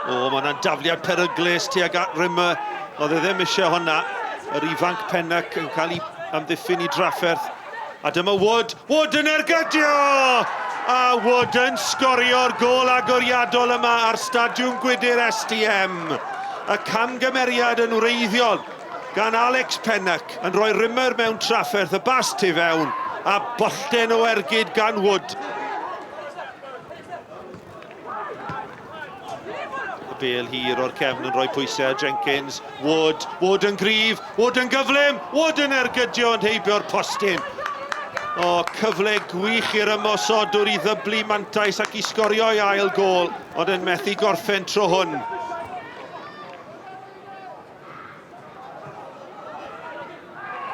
O, mae yna'n dafliad peryglus tuag at Rimmer. Oedd e ddim eisiau honna. Yr ifanc Pennac yn cael ei amddiffyn I drafferth. A dyma Wood. Wood yn ergydio! A Wood yn sgorio'r gol agoriadol yma ar Stadiwm Gwydr STM. Y camgymeriad yn wreiddiol gan Alex Pennac yn rhoi Rimmer mewn trafferth, y bas tu fewn, a bollten o ergyd gan Wood. Y bêl hir o'r cefn yn rhoi pwysau a Jenkins. Wood yn gryf, Wood yn gyflym, Wood yn ergydio yn heibio'r postyn. O, cyfle gwych i'r ymosodwr I ddyblu mantais ac I sgorio I ail gol, ond yn methu gorffen tro hwn.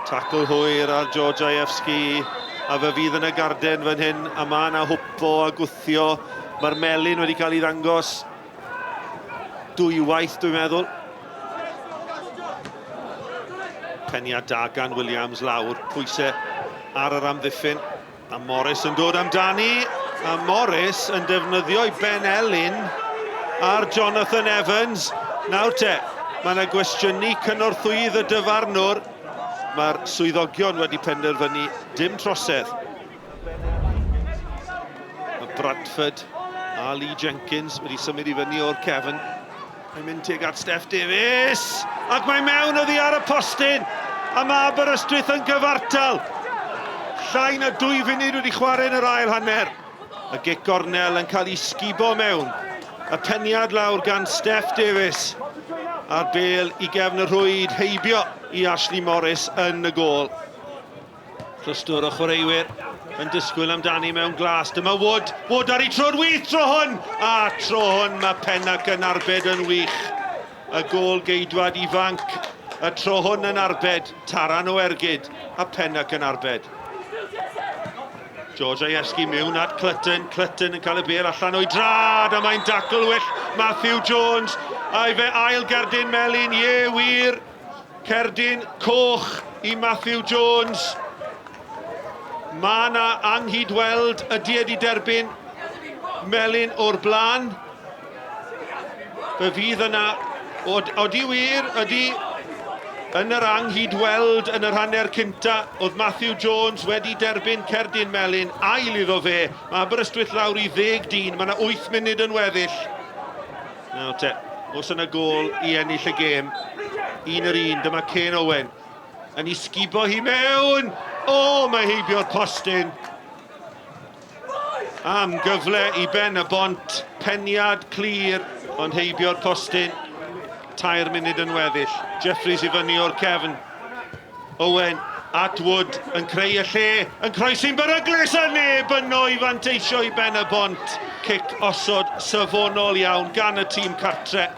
Tacl hwyr ar Georgievski, a fe fydd yn y garden fan hyn, a mae yna hwpo a gwthio. Mae'r melyn wedi cael ei ddangos dwywaith, dwi'n meddwl. Peniad da gan Williams lawr, pwysau ar yr amddiffyn. A Morris yn dod amdani, a Morris yn defnyddio I Ben Elyn ar Jonathan Evans. Nawr te, mae yna gwestiynu cynorthwydd y dyfarnwr. Mae'r swyddogion wedi penderfynu dim trosedd. Mae Bradford a Lee Jenkins wedi symud I fyny o'r cefn. Mae'n mynd tuag at Steph Davies. Ac mae mewn oddi ar y postyn. A mae Aberystwyth yn gyfartal. Llai na 2 funud wedi chwarae yn yr ail hanner. Y gic gornel yn cael ei sgubo mewn. Y peniad lawr gan Steph Davies. A'r bêl I gefn y rhwyd heibio I Ashley Morris yn y gol. Clystwr o chwaraewyr yn disgwyl amdani mewn glas. Dyma Wood. Wood ar ei tro'r wych tro hwn. A tro hwn mae Pennac yn arbed yn wych. Y gol geidwad ifanc. Y tro hwn yn arbed. Taran o ergyd. A Pennac yn arbed. Georgievski mewn at Clutton. Clutton yn cael y bêl allan o'i drad. A mae'n dacl well Matthew Jones. A'i fe ail gerdyn melyn. Ie, wir. Cerdyn coch I Matthew Jones. Mae yna anghydweld ydy wedi derbyn melyn o'r blaen. Fe fydd yna, odi wir, ydy yn yr anghydweld yn yr hanner cynta, oedd Matthew Jones wedi derbyn cerdyn melyn, ail iddo fe. Mae Aberystwyth lawr I 10-10, mae yna 8 munud yn weddill. Nawr te, os yna gol I ennill y gêm, 1-1, dyma Kane Owen. Yn ei sgubo hi mewn. O, mae heibio'r postyn. Am gyfle I Pen-y-bont. Peniad clir, ond heibio'r postyn. 2 munud yn weddill. Jeffries I fyny o'r cefn. Owen at Wood yn creu y lle. Yn croesi'n beryglus a neb yno I fanteisio I Pen-y-bont. Cic osod safonol iawn gan y tîm cartre.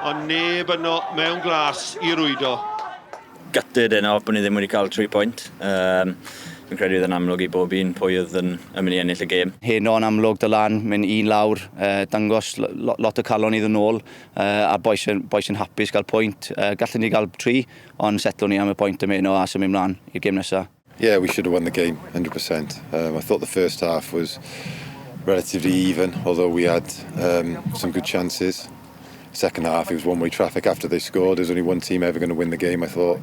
Ond neb yno mewn glas I rwydo. Gutted yno bod ni ddim wedi cael 3 pwynt. Fi'n credu bydd yn amlwg I bob un pwy oedd yn mynd I ennill y gêm. Heno yn amlwg Dylan, mynd 1 lawr, dangos lot o calon iddyn nôl, a boes yn hapus gael pwynt. Gallwn ni gael 3, ond setlwn ni am y pwynt yma a symud ymlaen i'r gêm nesaf. Yeah, we should have won the game, 100%. I thought the first half was relatively even, although we had some good chances. Second half, it was one-way traffic after they scored. There's only one team ever going to win the game, I thought.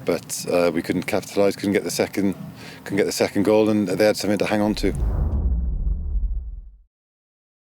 But we couldn't capitalise, couldn't get the second goal, and they had something to hang on to.